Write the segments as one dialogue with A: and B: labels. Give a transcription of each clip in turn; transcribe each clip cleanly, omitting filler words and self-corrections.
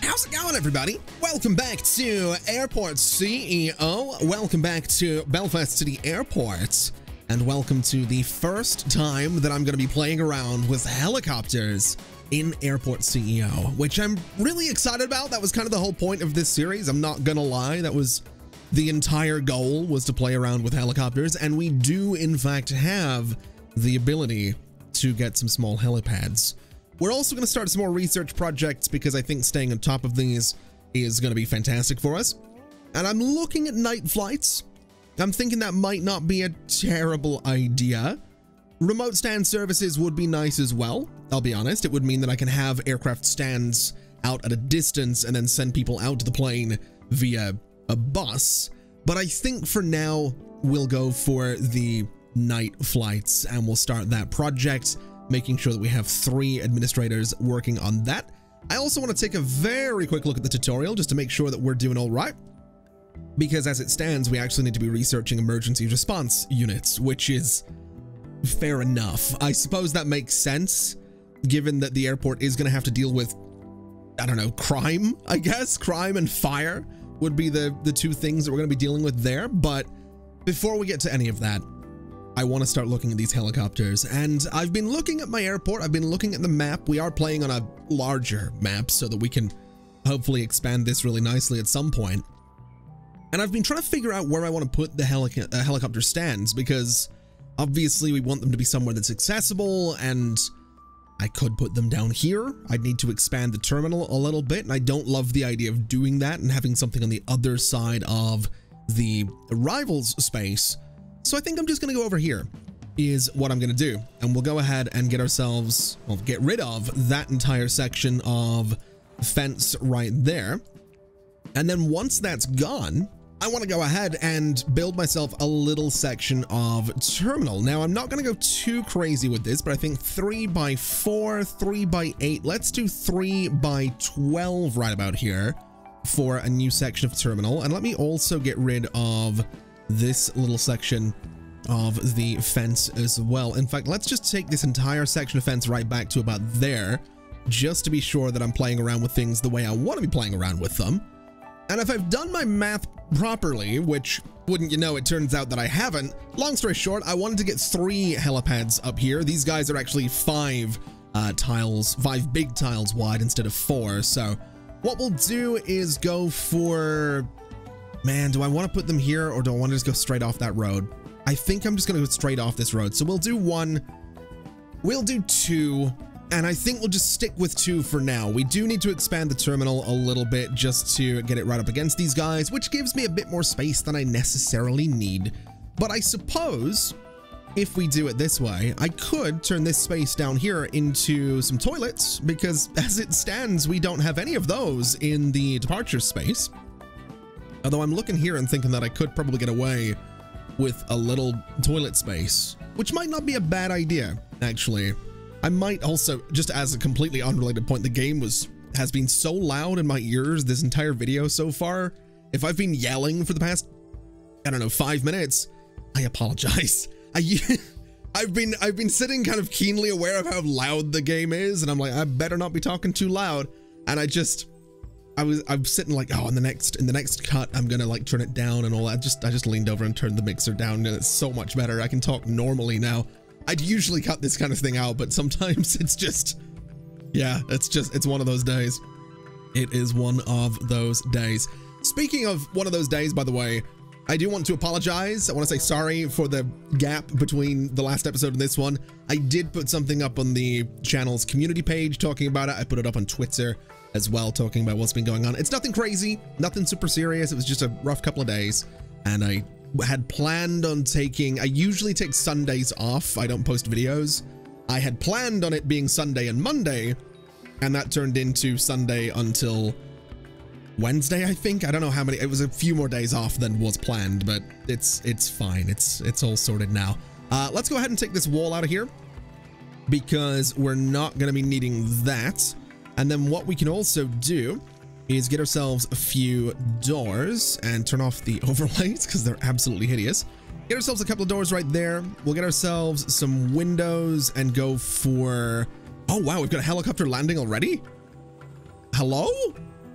A: How's it going, everybody? Welcome back to Airport CEO. Welcome back to Belfast City Airport. And welcome to the first time that I'm going to be playing around with helicopters in Airport CEO, which I'm really excited about. That was kind of the whole point of this series. I'm not going to lie. That was the entire goal, was to play around with helicopters. And we do, in fact, have the ability to get some small helipads. We're also going to start some more research projects because I think staying on top of these is going to be fantastic for us. And I'm looking at night flights. I'm thinking that might not be a terrible idea. Remote stand services would be nice as well. I'll be honest. It would mean that I can have aircraft stands out at a distance and then send people out to the plane via a bus. But I think for now, we'll go for the night flights and we'll start that project, making sure that we have 3 administrators working on that. I also want to take a very quick look at the tutorial just to make sure that we're doing all right. Because as it stands, we actually need to be researching emergency response units, which is fair enough. I suppose that makes sense, given that the airport is going to have to deal with, I don't know, crime, I guess. Crime and fire would be the 2 things that we're going to be dealing with there. But before we get to any of that, I want to start looking at these helicopters, and I've been looking at my airport. I've been looking at the map. We are playing on a larger map so that we can hopefully expand this really nicely at some point. And I've been trying to figure out where I want to put the helicopter stands, because obviously we want them to be somewhere that's accessible, and I could put them down here. I'd need to expand the terminal a little bit, and I don't love the idea of doing that and having something on the other side of the arrivals space. So I think I'm just going to go over here is what I'm going to do. And we'll go ahead and get ourselves, well, get rid of that entire section of fence right there. And then once that's gone, I want to go ahead and build myself a little section of terminal. Now, I'm not going to go too crazy with this, but I think 3x4, 3x8, let's do 3x12 right about here for a new section of terminal. And let me also get rid of this little section of the fence as well. In fact, let's just take this entire section of fence right back to about there, just to be sure that I'm playing around with things the way I want to be playing around with them. And if I've done my math properly, which, wouldn't you know, it turns out that I haven't, long story short, I wanted to get 3 helipads up here. These guys are actually 5 big tiles wide instead of 4. So what we'll do is go for, man, do I want to put them here or do I want to just go straight off that road? I think I'm just going to go straight off this road. So we'll do 1, we'll do 2, and I think we'll just stick with 2 for now. We do need to expand the terminal a little bit just to get it right up against these guys, which gives me a bit more space than I necessarily need. But I suppose if we do it this way, I could turn this space down here into some toilets, because as it stands, we don't have any of those in the departure space. Although I'm looking here and thinking that I could probably get away with a little toilet space, which might not be a bad idea, actually. I might also, just as a completely unrelated point, the game has been so loud in my ears this entire video so far. If I've been yelling for the past, I don't know, 5 minutes, I apologize. I've been sitting kind of keenly aware of how loud the game is, and I'm like, I better not be talking too loud. And I'm sitting like, oh, in the next cut, I'm gonna like turn it down and all that. I just leaned over and turned the mixer down, and it's so much better. I can talk normally now. I'd usually cut this kind of thing out, but sometimes it's just, yeah, it's one of those days. It is one of those days. Speaking of one of those days, by the way, I do want to apologize. I want to say sorry for the gap between the last episode and this one. I did put something up on the channel's community page talking about it. I put it up on Twitter as well, talking about what's been going on. It's nothing crazy, nothing super serious. It was just a rough couple of days, and I had planned on taking, I usually take Sundays off. I don't post videos. I had planned on it being Sunday and Monday, and that turned into Sunday until Wednesday, I think. I don't know how many, it was a few more days off than was planned, but it's fine. It's all sorted now. Let's go ahead and take this wall out of here, because we're not going to be needing that. And then what we can also do is get ourselves a few doors and turn off the overlays because they're absolutely hideous. Get ourselves a couple of doors right there. We'll get ourselves some windows and go for, oh wow, we've got a helicopter landing already. Hello?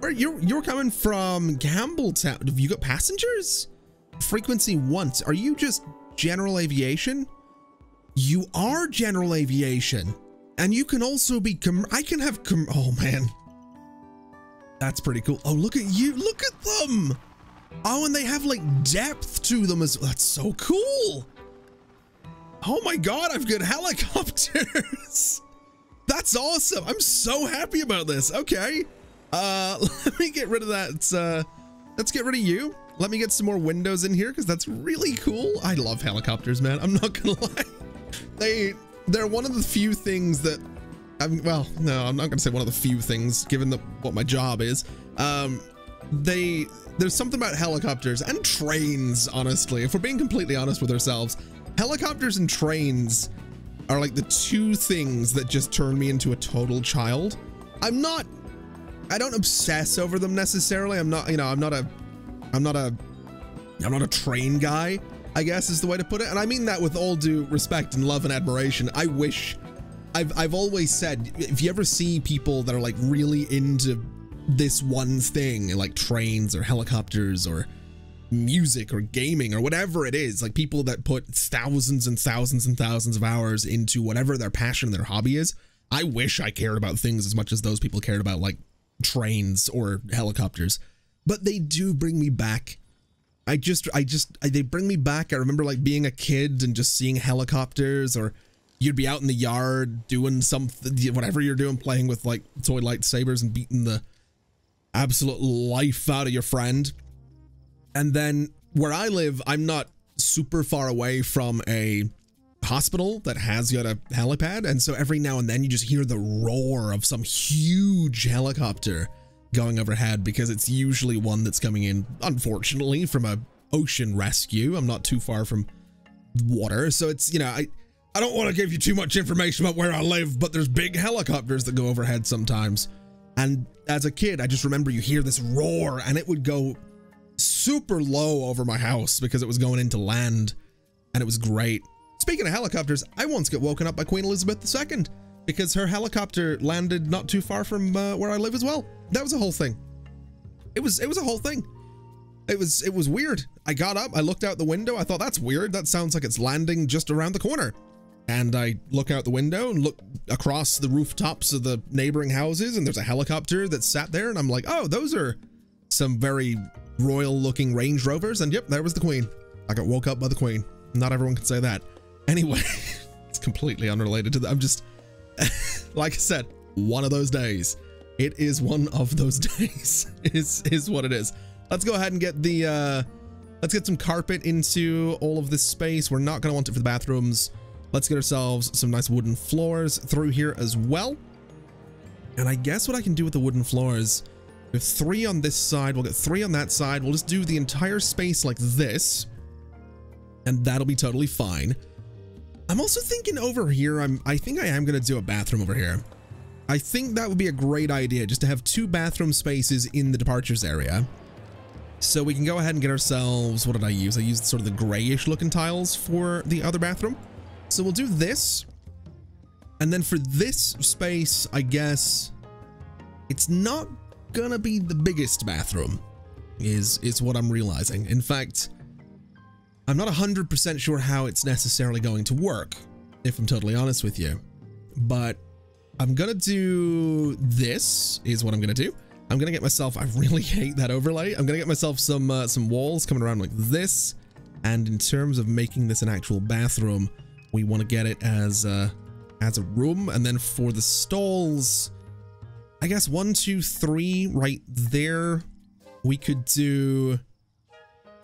A: Where you're coming from Campbelltown. Have you got passengers? Frequency once. Are you just general aviation? You are general aviation. And you can also be I can have oh man. That's pretty cool. Oh, look at you. Look at them. Oh, and they have like depth to them as that's so cool. Oh my God, I've got helicopters. That's awesome. I'm so happy about this. Okay. Let me get rid of that. Let's get rid of you. Let me get some more windows in here because that's really cool. I love helicopters, man. I'm not gonna lie. They're one of the few things that well, no, I'm not gonna say one of the few things given what my job is. There's something about helicopters and trains, honestly. If we're being completely honest with ourselves, helicopters and trains are like the two things that just turn me into a total child. I don't obsess over them necessarily. I'm not a train guy, I guess is the way to put it. And I mean that with all due respect and love and admiration. I wish, I've always said, if you ever see people that are like really into this one thing, like trains or helicopters or music or gaming or whatever it is, like people that put thousands and thousands and thousands of hours into whatever their passion, their hobby is, I wish I cared about things as much as those people cared about like trains or helicopters. But they do bring me back. They bring me back. I remember like being a kid and just seeing helicopters, or you'd be out in the yard doing something, whatever you're doing, playing with like toy lightsabers and beating the absolute life out of your friend. And then where I live, I'm not super far away from a hospital that has got a helipad. And so every now and then you just hear the roar of some huge helicopter going overhead, because it's usually one that's coming in, unfortunately, from a ocean rescue. I'm not too far from water. So it's, you know, I don't want to give you too much information about where I live, but there's big helicopters that go overhead sometimes. And as a kid, I just remember you hear this roar and it would go super low over my house because it was going into land, and it was great. Speaking of helicopters, I once got woken up by Queen Elizabeth II because her helicopter landed not too far from where I live as well. That was a whole thing. It was a whole thing. It was weird. I got up, I looked out the window, I thought, that's weird. That sounds like it's landing just around the corner. And I look out the window and look across the rooftops of the neighboring houses, and there's a helicopter that sat there, and I'm like, oh, those are some very royal looking Range Rovers. And yep, there was the Queen. I got woke up by the Queen. Not everyone can say that. Anyway, it's completely unrelated to that. I'm just, like I said, one of those days. It is one of those days is what it is. Let's go ahead and get the, let's get some carpet into all of this space. We're not going to want it for the bathrooms. Let's get ourselves some nice wooden floors through here as well. And I guess what I can do with the wooden floors, we have 3 on this side. We'll get 3 on that side. We'll just do the entire space like this, and that'll be totally fine. I'm also thinking over here, I think I am going to do a bathroom over here. I think that would be a great idea, just to have 2 bathroom spaces in the departures area. So we can go ahead and get ourselves, what did I use? I used sort of the grayish looking tiles for the other bathroom. So we'll do this. And then for this space, I guess it's not gonna be the biggest bathroom, is what I'm realizing. In fact, I'm not 100% sure how it's necessarily going to work, if I'm totally honest with you. But I'm gonna do this, is what I'm gonna do. I'm gonna get myself, I really hate that overlay. I'm gonna get myself some walls coming around like this. And in terms of making this an actual bathroom, we want to get it as a room. And then for the stalls, I guess 1, 2, 3 right there. We could do,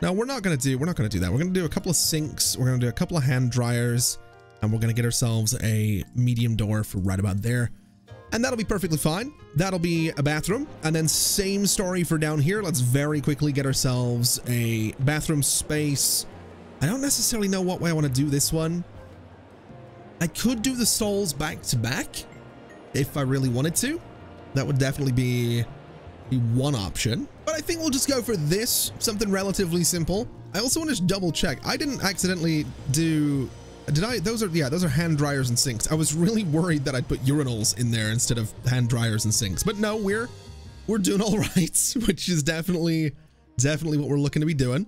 A: no, we're not gonna do that. We're gonna do a couple of sinks, we're gonna do a couple of hand dryers, and we're gonna get ourselves a medium door for right about there. And that'll be perfectly fine. That'll be a bathroom. And then same story for down here. Let's very quickly get ourselves a bathroom space. I don't necessarily know what way I want to do this one. I could do the stalls back to back if I really wanted to. That would definitely be one option. But I think we'll just go for this, something relatively simple. I also want to just double check. I didn't accidentally do, did I? Those are hand dryers and sinks. I was really worried that I'd put urinals in there instead of hand dryers and sinks. But no, we're we're doing all right, which is definitely what we're looking to be doing.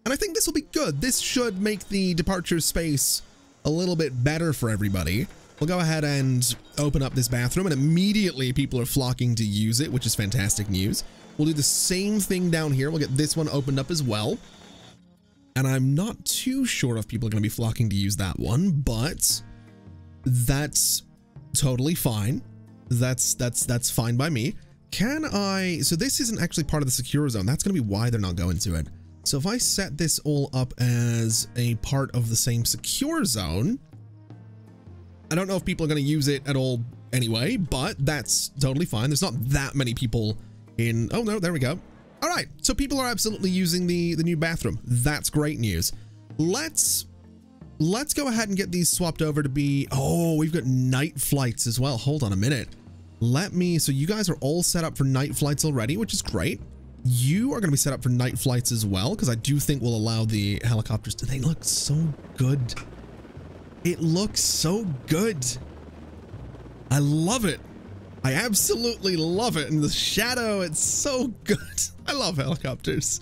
A: And I think this will be good. This should make the departure space a little bit better for everybody. We'll go ahead and open up this bathroom, and immediately people are flocking to use it, which is fantastic news. We'll do the same thing down here. We'll get this one opened up as well. And I'm not too sure if people are going to be flocking to use that one, but that's totally fine. That's fine by me. Can I, so this isn't actually part of the secure zone. That's going to be why they're not going to it. So if I set this all up as a part of the same secure zone, I don't know if people are going to use it at all anyway, but that's totally fine. There's not that many people in, oh no, there we go. All right, so people are absolutely using the new bathroom. That's great news. Let's go ahead and get these swapped over to be, oh, we've got night flights as well. Hold on a minute. So you guys are all set up for night flights already, which is great. You are going to be set up for night flights as well, because I do think we'll allow the helicopters to, they look so good. It looks so good. I love it. I absolutely love it. And the shadow, it's so good. I love helicopters.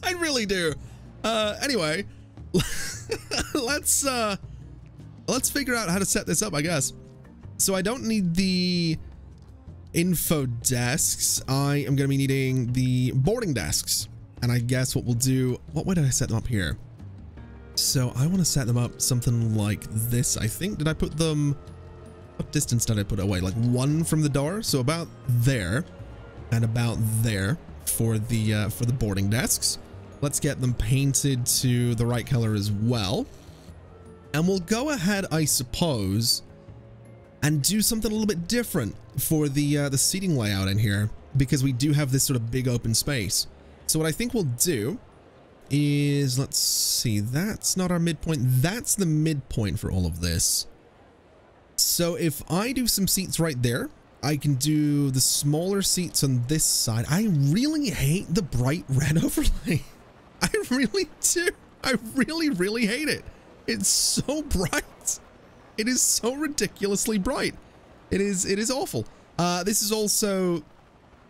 A: I really do. Anyway, let's figure out how to set this up, I guess. So I don't need the info desks. I am going to be needing the boarding desks. And I guess what we'll do, what way did I set them up here? So I want to set them up something like this, I think. Did I put them, what distance did I put away? Like 1 from the door. So about there and about there for the boarding desks. Let's get them painted to the right color as well. And we'll go ahead, I suppose, and do something a little bit different for the seating layout in here, because we do have this sort of big open space. So what I think we'll do is, let's see, that's not our midpoint. That's the midpoint for all of this. So if I do some seats right there, I can do the smaller seats on this side. I really hate the bright red overlay. I really do. I really hate it. It's so bright. It is so ridiculously bright. It is awful. This is also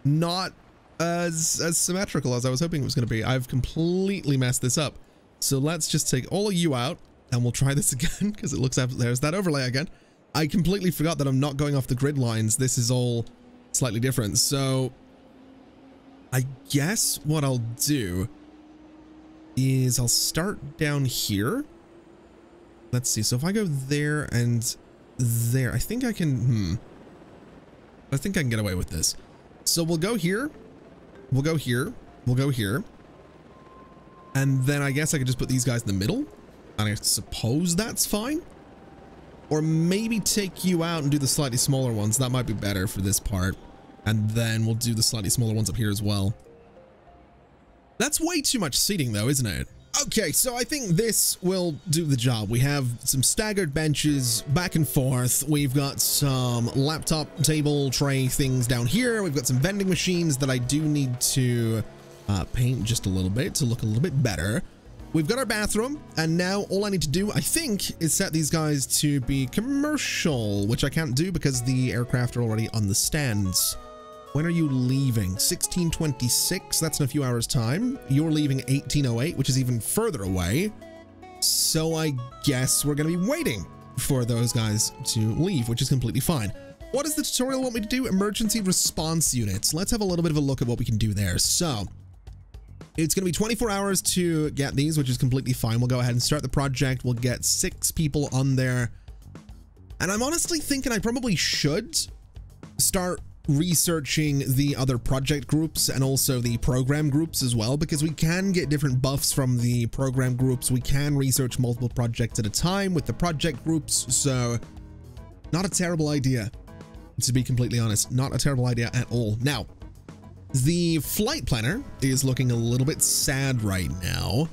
A: not as symmetrical as I was hoping it was going to be. I've completely messed this up. So let's just take all of you out and we'll try this again, because it looks, there's that overlay again. I completely forgot that I'm not going off the grid lines. This is all slightly different. So I guess what I'll do is I'll start down here. Let's see. So if I go there and there, I think I can, I think I can get away with this. So we'll go here. We'll go here. We'll go here. And then I guess I could just put these guys in the middle. And I suppose that's fine. Or maybe take you out and do the slightly smaller ones. That might be better for this part. And then we'll do the slightly smaller ones up here as well. That's way too much seating though, isn't it? Okay, so I think this will do the job. We have some staggered benches back and forth. We've got some laptop table tray things down here. We've got some vending machines that I do need to paint just a little bit to look a little bit better. We've got our bathroom, and now all I need to do, I think, is set these guys to be commercial, which I can't do because the aircraft are already on the stands. When are you leaving? 1626, that's in a few hours time. You're leaving 1808, which is even further away. So I guess we're gonna be waiting for those guys to leave, which is completely fine. What does the tutorial want me to do? Emergency response units. Let's have a little bit of a look at what we can do there. So it's gonna be 24 hours to get these, which is completely fine. We'll go ahead and start the project. We'll get 6 people on there. And I'm honestly thinking I probably should start researching the other project groups and also the program groups as well, because we can get different buffs from the program groups. We can research multiple projects at a time with the project groups. So not a terrible idea, to be completely honest, not a terrible idea at all. Now, the flight planner is looking a little bit sad right now.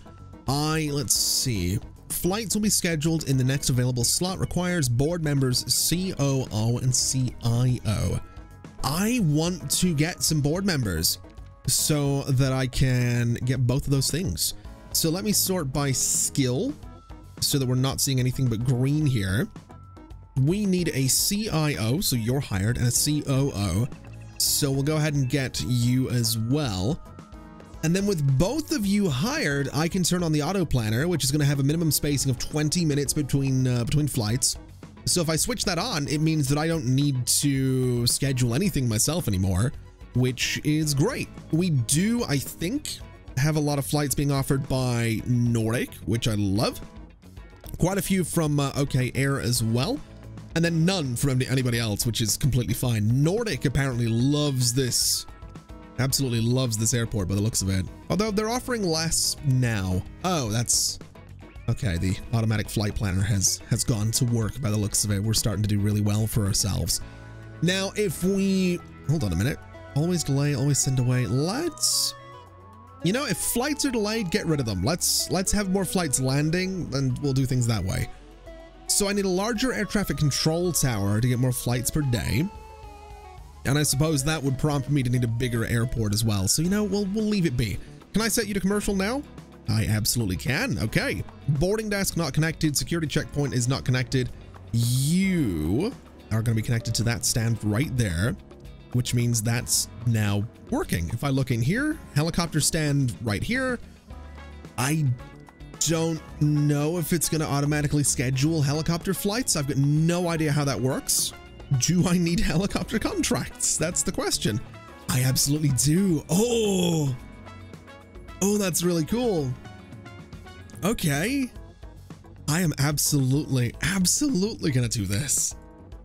A: Let's see. Flights will be scheduled in the next available slot. Requires board members COO and CIO. I want to get some board members so that I can get both of those things. So let me sort by skill so that we're not seeing anything but green here. We need a CIO, so you're hired, and a COO. So we'll go ahead and get you as well. And then with both of you hired, I can turn on the auto planner, which is going to have a minimum spacing of 20 minutes between flights. So if I switch that on, it means that I don't need to schedule anything myself anymore, which is great. We do, I think, have a lot of flights being offered by Nordic, which I love. Quite a few from OK Air as well. And then none from anybody else, which is completely fine. Nordic apparently loves this. Absolutely loves this airport by the looks of it. Although they're offering less now. Oh, that's okay. The automatic flight planner has gone to work by the looks of it. We're starting to do really well for ourselves. Now, if we hold on a minute, always delay, always send away. Let's, you know, if flights are delayed, get rid of them. Let's have more flights landing and we'll do things that way. So I need a larger air traffic control tower to get more flights per day. And I suppose that would prompt me to need a bigger airport as well. So, you know, we'll leave it be. Can I set you to commercial now? I absolutely can. Okay. Boarding desk not connected. Security checkpoint is not connected. You are going to be connected to that stand right there, which means that's now working. If I look in here, helicopter stand right here. I don't know if it's going to automatically schedule helicopter flights. I've got no idea how that works. Do I need helicopter contracts? That's the question. I absolutely do. Oh, that's really cool. Okay. I am absolutely gonna do this.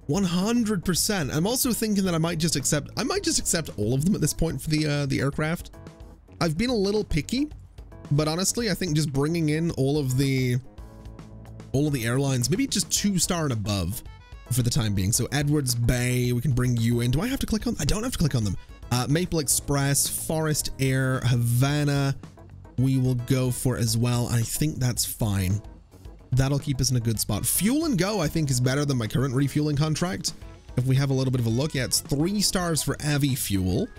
A: 100%. I'm also thinking that I might just accept all of them at this point for the aircraft. I've been a little picky, but honestly, I think just bringing in all of the airlines, maybe just 2-star and above, for the time being. So Edwards Bay, we can bring you in. Do I have to click on? I don't have to click on them. Maple Express, Forest Air, Havana, we will go for as well. I think that's fine. That'll keep us in a good spot. Fuel and Go, I think, is better than my current refueling contract. If we have a little bit of a look, yeah, it's 3 stars for Avi Fuel,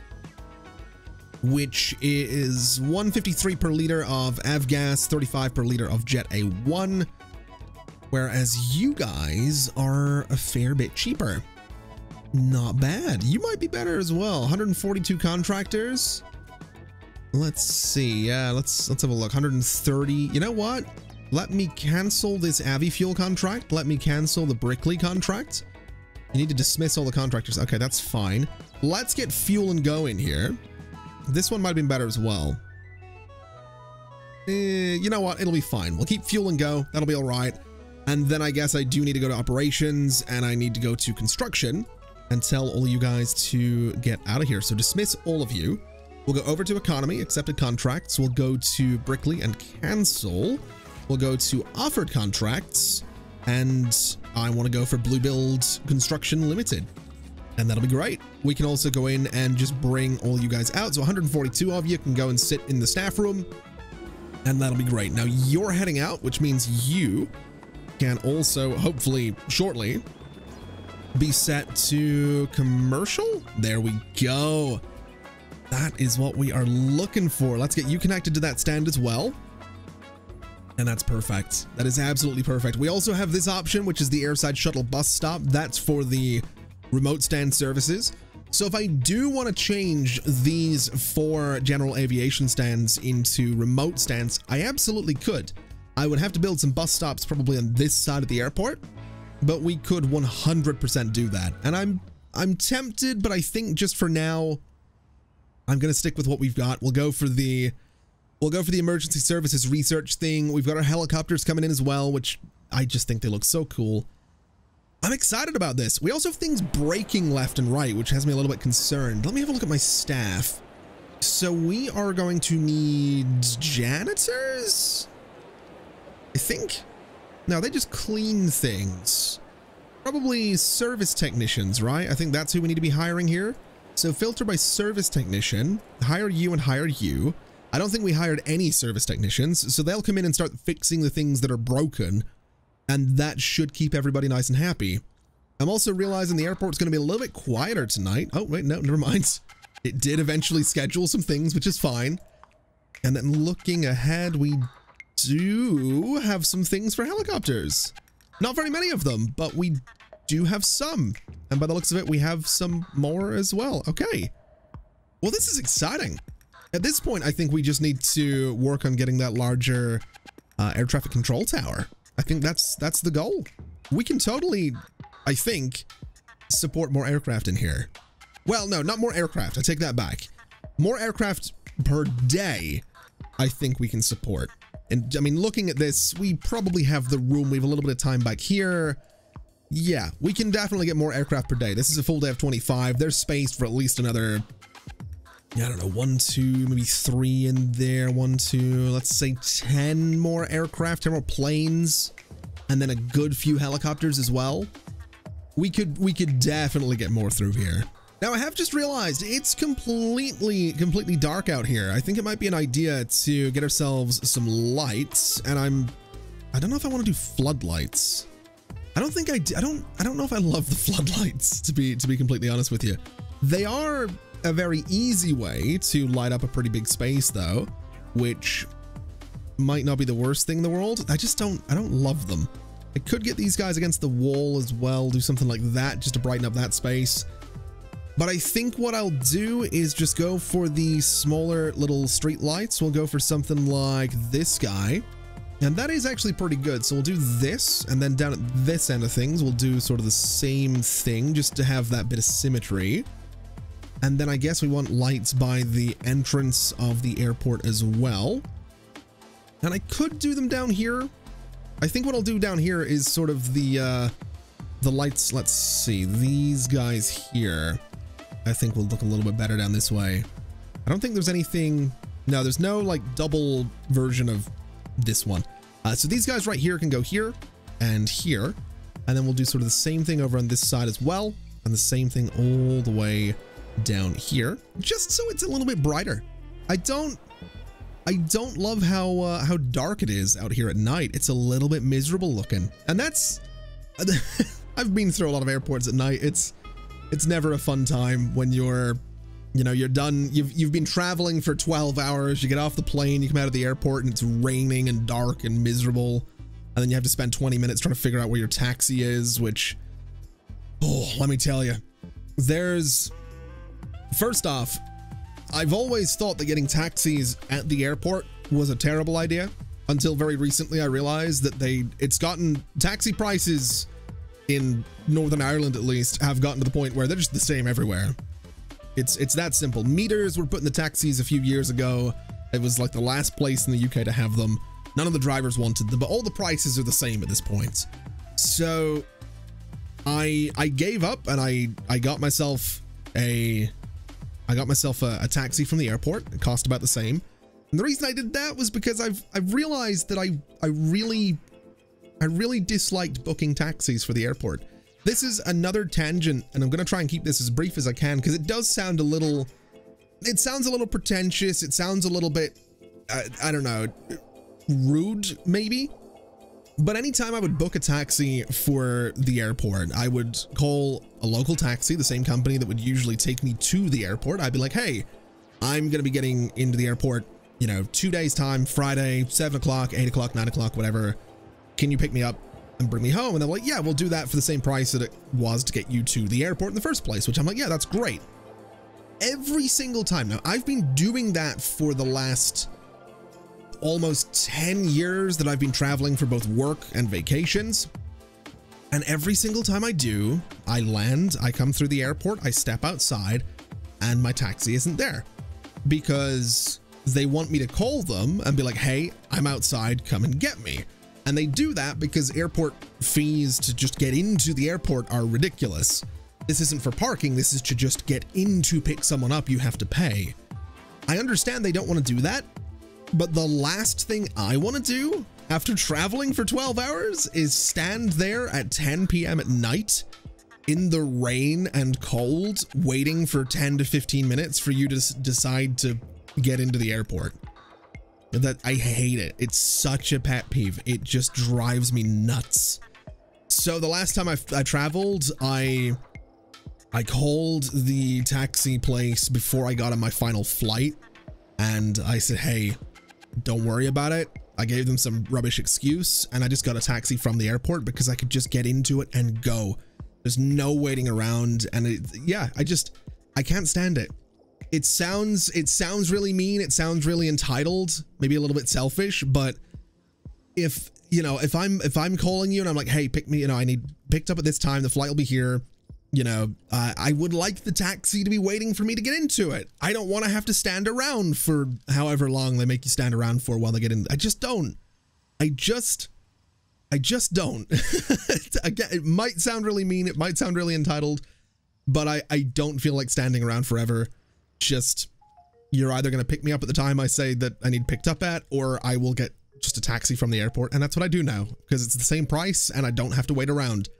A: which is 153 per liter of Avgas, 35 per liter of Jet A1. Whereas you guys are a fair bit cheaper. Not bad. You might be better as well. 142 contractors. Let's see. Yeah, let's have a look. 130. You know what? Let me cancel this Avi Fuel contract. Let me cancel the Brickley contract. You need to dismiss all the contractors. Okay, that's fine. Let's get Fuel and Go in here. This one might have been better as well. You know what? It'll be fine. We'll keep Fuel and Go. That'll be all right. And then I guess I do need to go to operations and I need to go to construction and tell all you guys to get out of here. So dismiss all of you. We'll go over to economy, accepted contracts. We'll go to Brickley and cancel. We'll go to offered contracts and I want to go for Blue Build Construction Limited. And that'll be great. We can also go in and just bring all you guys out. So 142 of you can go and sit in the staff room and that'll be great. Now you're heading out, which means you can also hopefully shortly be set to commercial. There we go. That is what we are looking for. Let's get you connected to that stand as well. And that's perfect. That is absolutely perfect. We also have this option, which is the airside shuttle bus stop. That's for the remote stand services. So if I do want to change these 4 general aviation stands into remote stands, I absolutely could. I would have to build some bus stops probably on this side of the airport, but we could 100% do that. And I'm tempted, but I think just for now, I'm going to stick with what we've got. We'll go for the emergency services research thing. We've got our helicopters coming in as well, which I just think they look so cool. I'm excited about this. We also have things breaking left and right, which has me a little bit concerned. Let me have a look at my staff. So we are going to need janitors, I think. No, they just clean things. Probably service technicians, right? I think that's who we need to be hiring here. So filter by service technician, hire you and hire you. I don't think we hired any service technicians, so they'll come in and start fixing the things that are broken, and that should keep everybody nice and happy. I'm also realizing the airport's going to be a little bit quieter tonight. Oh, wait, no, never mind. It did eventually schedule some things, which is fine. And then looking ahead, we do have some things for helicopters. Not very many of them, but we do have some. And by the looks of it, we have some more as well. Okay. Well, this is exciting. At this point, I think we just need to work on getting that larger air traffic control tower. I think that's the goal. We can totally, I think, support more aircraft in here. Well, no, not more aircraft. I take that back. More aircraft per day, I think we can support. And I mean, looking at this, we probably have the room. We have a little bit of time back here. Yeah, we can definitely get more aircraft per day. This is a full day of 25. There's space for at least another, I don't know, 1, 2, maybe 3 in there. 1, 2, let's say 10 more aircraft, 10 more planes, and then a good few helicopters as well. We could definitely get more through here. Now, I have just realized it's completely dark out here. I think it might be an idea to get ourselves some lights, and I don't know if I want to do floodlights. I don't think I don't know if I love the floodlights, to be completely honest with you. They are a very easy way to light up a pretty big space though, which might not be the worst thing in the world. I don't love them. I could get these guys against the wall as well, do something like that just to brighten up that space. But I think what I'll do is just go for the smaller little street lights. We'll go for something like this guy. And that is actually pretty good. So we'll do this, and then down at this end of things, we'll do sort of the same thing just to have that bit of symmetry. And then I guess we want lights by the entrance of the airport as well. And I could do them down here. I think what I'll do down here is sort of the lights. Let's see, these guys here, I think will look a little bit better down this way. I don't think there's anything. No, there's no like double version of this one. So these guys right here can go here and here, and then we'll do sort of the same thing over on this side as well, and the same thing all the way down here, just so it's a little bit brighter. I don't love how dark it is out here at night. It's a little bit miserable looking, and that's I've been through a lot of airports at night. It's never a fun time when you're done. You've been traveling for 12 hours. You get off the plane, you come out of the airport, and it's raining and dark and miserable. And then you have to spend 20 minutes trying to figure out where your taxi is, which, oh, let me tell you, first off, I've always thought that getting taxis at the airport was a terrible idea until very recently I realized that taxi prices in Northern Ireland, at least, have gotten to the point where they're just the same everywhere. It's that simple. Meters were put in the taxis a few years ago. It was like the last place in the UK to have them. None of the drivers wanted them, but all the prices are the same at this point. So I gave up, and I got myself a taxi from the airport. It cost about the same. And the reason I did that was because I've realized that I really disliked booking taxis for the airport. This is another tangent, and I'm going to try and keep this as brief as I can, because it does sound it sounds a little pretentious. It sounds a little bit, I don't know, rude maybe. But anytime I would book a taxi for the airport, I would call a local taxi, the same company that would usually take me to the airport. I'd be like, hey, I'm going to be getting into the airport, 2 days time, Friday, 7 o'clock, 8 o'clock, 9 o'clock, whatever. Can you pick me up and bring me home? And they're like, yeah, we'll do that for the same price that it was to get you to the airport in the first place, which I'm like, yeah, that's great. Every single time. Now, I've been doing that for the last almost 10 years that I've been traveling for both work and vacations. And every single time I do, I land, I come through the airport, I step outside, and my taxi isn't there because they want me to call them and be like, hey, I'm outside, come and get me. And they do that because airport fees to just get into the airport are ridiculous. This isn't for parking. This is to just get in to pick someone up. You have to pay. I understand they don't want to do that, but the last thing I want to do after traveling for 12 hours is stand there at 10 p.m. at night in the rain and cold, waiting for 10 to 15 minutes for you to decide to get into the airport. That I hate it. It's such a pet peeve. It just drives me nuts. So the last time I traveled, I called the taxi place before I got on my final flight, and I said, hey, don't worry about it. I gave them some rubbish excuse, and I just got a taxi from the airport because I could just get into it and go. There's no waiting around. And yeah, I can't stand it. It sounds really mean. It sounds really entitled, maybe a little bit selfish, but if I'm calling you and I'm like, hey, pick me, I need picked up at this time, the flight will be here. I would like the taxi to be waiting for me to get into it. I don't want to have to stand around for however long they make you stand around for while they get in. I just don't. Again, it might sound really mean. It might sound really entitled, but I don't feel like standing around forever. You're either going to pick me up at the time I say that I need picked up at, or I will get just a taxi from the airport. And that's what I do now, because it's the same price and I don't have to wait around.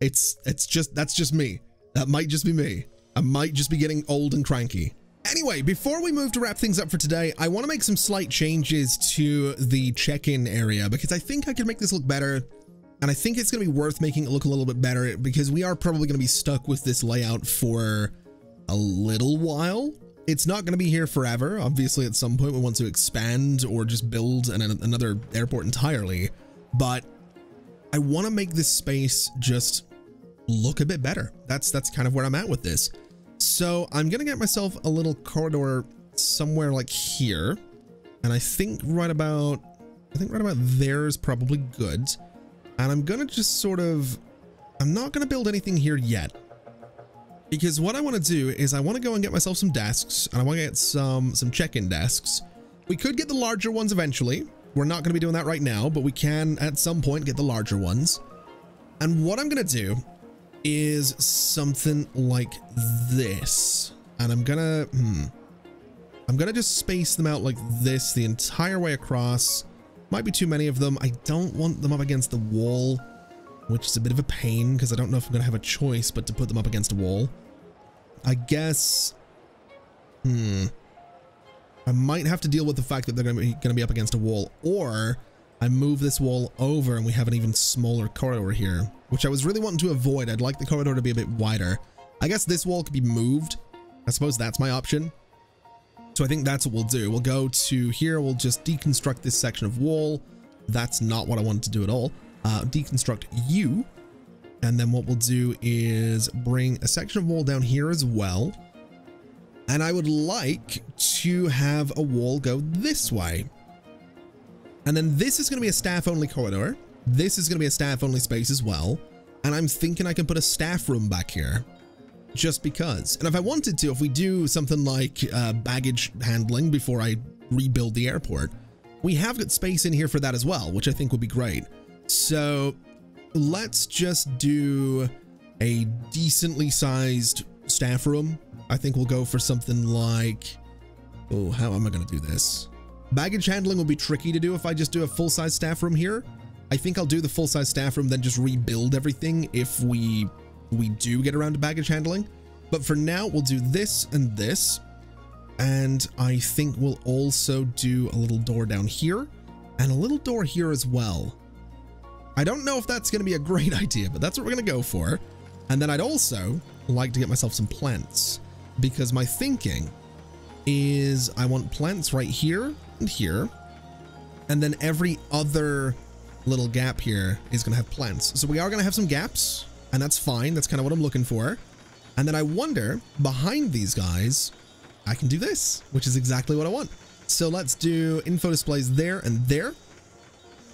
A: That's just me. That might just be me. I might just be getting old and cranky. Anyway, before we move to wrap things up for today, I want to make some slight changes to the check-in area, because I think I can make this look better. And I think it's going to be worth making it look a little bit better, because we are probably going to be stuck with this layout for a little while. It's not going to be here forever. Obviously, at some point we want to expand or just build another airport entirely. But I want to make this space just look a bit better. That's kind of where I'm at with this. So I'm going to get myself a little corridor somewhere like here. And I think right about there is probably good. And I'm going to just I'm not going to build anything here yet. Because what I want to do is I want to go and get myself some desks, and I want to get some check-in desks. We could get the larger ones eventually. We're not going to be doing that right now, but we can at some point get the larger ones. And what I'm going to do is something like this. And I'm going to just space them out like this the entire way across. Might be too many of them. I don't want them up against the wall, which is a bit of a pain because I don't know if I'm going to have a choice but to put them up against a wall. I guess, I might have to deal with the fact that they're going to be up against a wall, or I move this wall over and we have an even smaller corridor here, which I was really wanting to avoid. I'd like the corridor to be a bit wider. I guess this wall could be moved. I suppose that's my option. So I think that's what we'll do. We'll go to here. We'll just deconstruct this section of wall. That's not what I wanted to do at all. Deconstruct you, and then what we'll do is bring a section of wall down here as well, and I would like to have a wall go this way, and then this is going to be a staff only corridor. This is going to be a staff only space as well, and I'm thinking I can put a staff room back here just because. And if I wanted to, if we do something like baggage handling before I rebuild the airport, we have got space in here for that as well, which I think would be great. So let's just do a decently sized staff room. I think we'll go for something like, oh, how am I going to do this? Baggage handling will be tricky to do if I just do a full-size staff room here. I think I'll do the full-size staff room, then just rebuild everything if we do get around to baggage handling. But for now, we'll do this and this. And I think we'll also do a little door down here and a little door here as well. I don't know if that's going to be a great idea, but that's what we're going to go for. And then I'd also like to get myself some plants, because my thinking is I want plants right here and here. And then every other little gap here is going to have plants. So we are going to have some gaps, and that's fine. That's kind of what I'm looking for. And then I wonder, behind these guys, I can do this, which is exactly what I want. So let's do info displays there and there.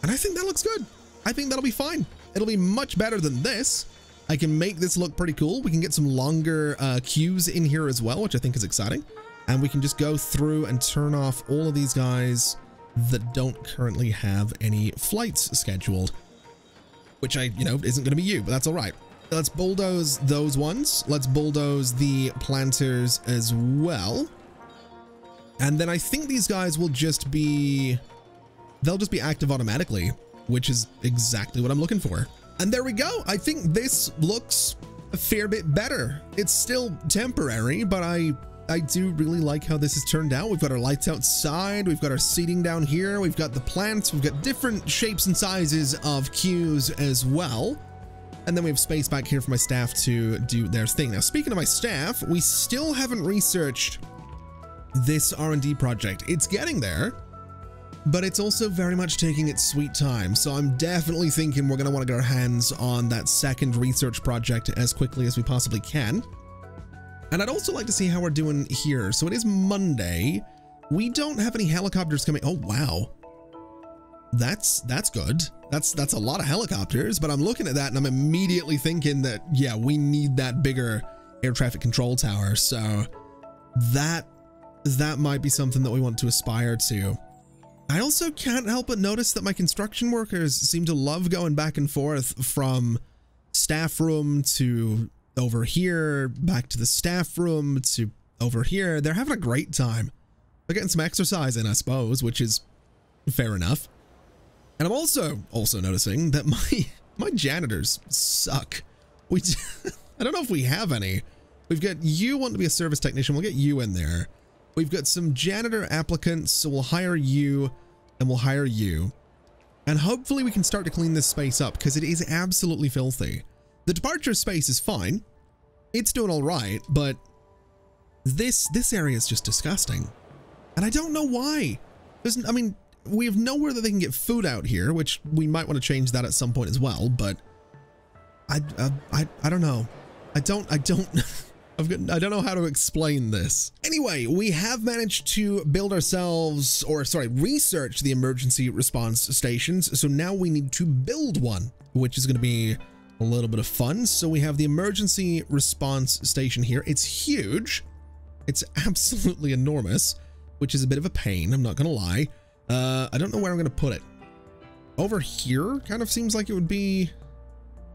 A: And I think that looks good. I think that'll be fine. It'll be much better than this. I can make this look pretty cool. We can get some longer queues in here as well, which I think is exciting. And we can just go through and turn off all of these guys that don't currently have any flights scheduled, which isn't going to be you, but that's all right. Let's bulldoze those ones. Let's bulldoze the planters as well. And then I think these guys will just be, they'll just be active automatically, which is exactly what I'm looking for. And there we go. I think this looks a fair bit better. It's still temporary, but I do really like how this has turned out. We've got our lights outside. We've got our seating down here. We've got the plants. We've got different shapes and sizes of queues as well. And then we have space back here for my staff to do their thing. Now, speaking of my staff, we still haven't researched this R&D project. It's getting there. but it's also very much taking its sweet time. So I'm definitely thinking we're going to want to get our hands on that second research project as quickly as we possibly can. And I'd also like to see how we're doing here. So it is Monday. We don't have any helicopters coming. Oh, wow. That's good. That's a lot of helicopters, but I'm looking at that and I'm immediately thinking that, yeah, we need that bigger air traffic control tower. So that might be something that we want to aspire to. I also can't help but notice that my construction workers seem to love going back and forth from staff room to over here, back to the staff room to over here. They're having a great time. They're getting some exercise in, I suppose, which is fair enough. And I'm also noticing that my janitors suck. I don't know if we have any. We've got you want to be a service technician. We'll get you in there. We've got some janitor applicants, so we'll hire you and we'll hire you. And hopefully we can start to clean this space up because it is absolutely filthy. The departure space is fine. It's doing all right, but this area is just disgusting. And I don't know why. I mean, we have nowhere that they can get food out here, which we might want to change that at some point as well, but I don't know. I don't know how to explain this. Anyway, we have managed to build ourselves, or sorry, research the emergency response stations. So now we need to build one, which is going to be a little bit of fun. So we have the emergency response station here. It's huge. It's absolutely enormous, which is a bit of a pain. I'm not going to lie. I don't know where I'm going to put it. Over here kind of seems like it would be,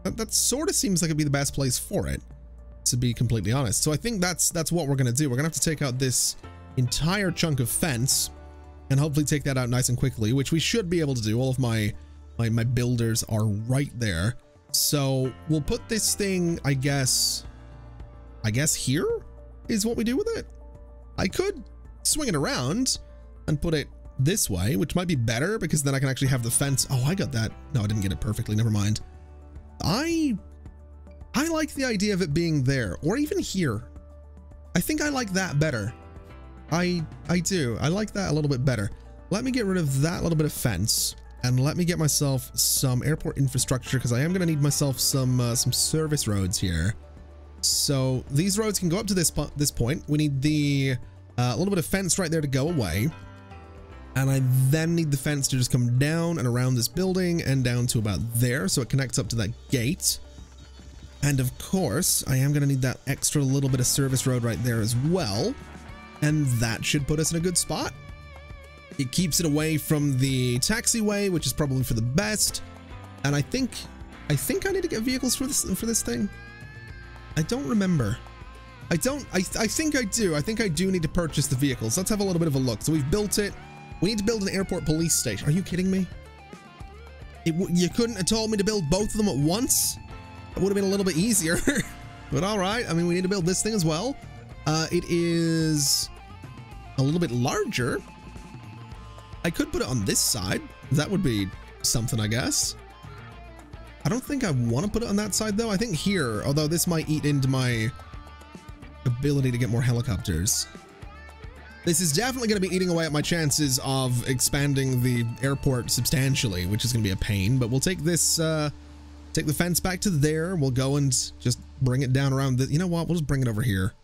A: that sort of seems like it'd be the best place for it, to be completely honest. So I think that's what we're going to do. We're going to have to take out this entire chunk of fence and hopefully take that out nice and quickly, which we should be able to do. All of my builders are right there. So we'll put this thing, I guess here is what we do with it. I could swing it around and put it this way, which might be better because then I can actually have the fence. Oh, I got that. No, I didn't get it perfectly. Never mind. I like the idea of it being there or even here. I think I like that better. I do. I like that a little bit better. Let me get rid of that little bit of fence and let me get myself some airport infrastructure because I am going to need myself some service roads here. So these roads can go up to this point. We need the little bit of fence right there to go away. And I then need the fence to just come down and around this building and down to about there. So it connects up to that gate. And of course, I am going to need that extra little bit of service road right there as well. And that should put us in a good spot. It keeps it away from the taxiway, which is probably for the best. And I think I need to get vehicles for this thing. I don't remember. I think I do. I think I do need to purchase the vehicles. Let's have a little bit of a look. So we've built it. We need to build an airport police station. Are you kidding me? You couldn't have told me to build both of them at once? It would have been a little bit easier. But all right. I mean, we need to build this thing as well. It is a little bit larger. I could put it on this side. That would be something, I guess. I don't think I want to put it on that side, though. I think here, although this might eat into my ability to get more helicopters. This is definitely going to be eating away at my chances of expanding the airport substantially, which is going to be a pain. But we'll take this, take the fence back to there. We'll go and just bring it down around the, you know what? We'll just bring it over here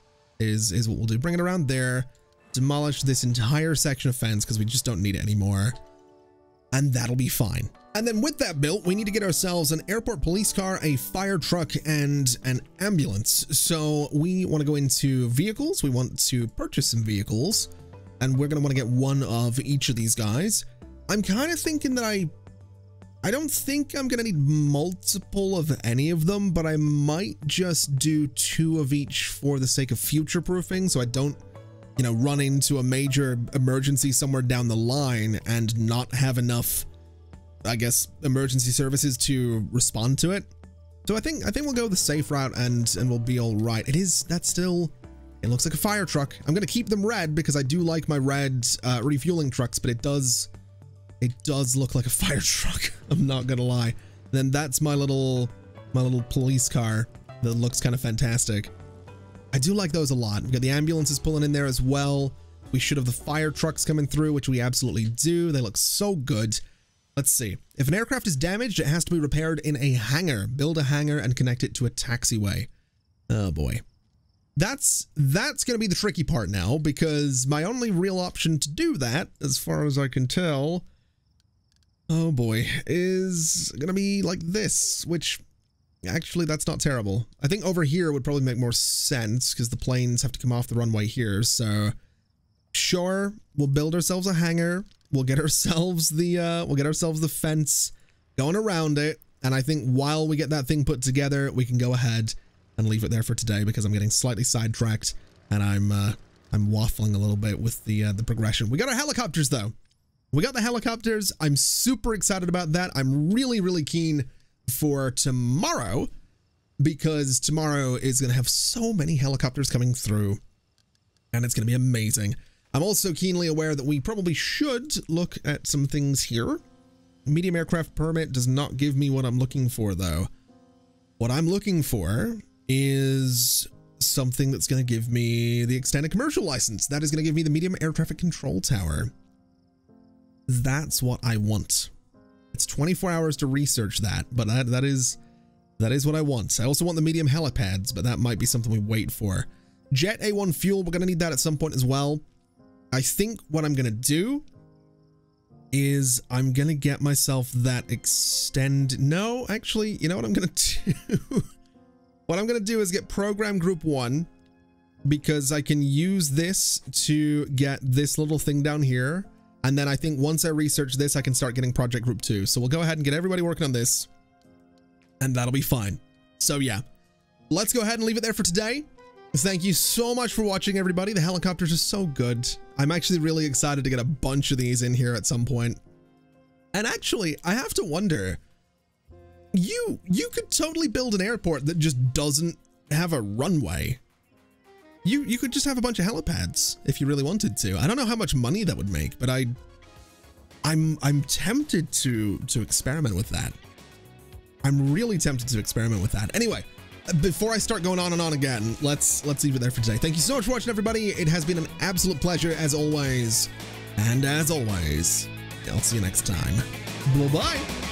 A: is what we'll do. Bring it around there, demolish this entire section of fence because we just don't need it anymore. And that'll be fine. And then with that built, we need to get ourselves an airport police car, a fire truck, and an ambulance. So we want to go into vehicles. We want to purchase some vehicles, and we're going to want to get one of each of these guys. I'm kind of thinking that I don't think I'm going to need multiple of any of them, but I might just do 2 of each for the sake of future proofing. So I don't, you know, run into a major emergency somewhere down the line and not have enough, I guess, emergency services to respond to it. So I think we'll go the safe route and we'll be all right. It looks like a fire truck. I'm going to keep them red because I do like my red refueling trucks, but it does look like a fire truck. I'm not going to lie. Then that's my little police car that looks kind of fantastic. I do like those a lot. We've got the ambulances pulling in there as well. We should have the fire trucks coming through, which we absolutely do. They look so good. Let's see. If an aircraft is damaged, it has to be repaired in a hangar. Build a hangar and connect it to a taxiway. Oh boy. That's going to be the tricky part now, because my only real option to do that, as far as I can tell, oh boy, is going to be like this, which actually that's not terrible. I think over here would probably make more sense because the planes have to come off the runway here. So sure, we'll build ourselves a hangar. We'll get ourselves the fence going around it. And I think while we get that thing put together, we can go ahead and leave it there for today, because I'm getting slightly sidetracked and I'm waffling a little bit with the progression. We got our helicopters though. We got the helicopters. I'm super excited about that. I'm really, really keen for tomorrow, because tomorrow is going to have so many helicopters coming through and it's going to be amazing. I'm also keenly aware that we probably should look at some things here. Medium aircraft permit does not give me what I'm looking for though. What I'm looking for is something that's going to give me the extended commercial license. That is going to give me the medium air traffic control tower. That's what I want. It's 24 hours to research that, but that is what I want. I also want the medium helipads, but that might be something we wait for. Jet A1 fuel, we're going to need that at some point as well. I think what I'm going to do is I'm going to get myself that no, actually, you know what I'm going to do? What I'm going to do is get program group 1, because I can use this to get this little thing down here. And then I think once I research this, I can start getting project group 2. So we'll go ahead and get everybody working on this, and that'll be fine. So yeah, let's go ahead and leave it there for today. Thank you so much for watching, everybody. The helicopters are so good. I'm actually really excited to get a bunch of these in here at some point. And actually, I have to wonder, you could totally build an airport that just doesn't have a runway. You could just have a bunch of helipads if you really wanted to. I don't know how much money that would make, but I'm tempted to experiment with that. I'm really tempted to experiment with that. Anyway, before I start going on and on again, let's leave it there for today. Thank you so much for watching, everybody. It has been an absolute pleasure as always. And as always, I'll see you next time. Bye-bye.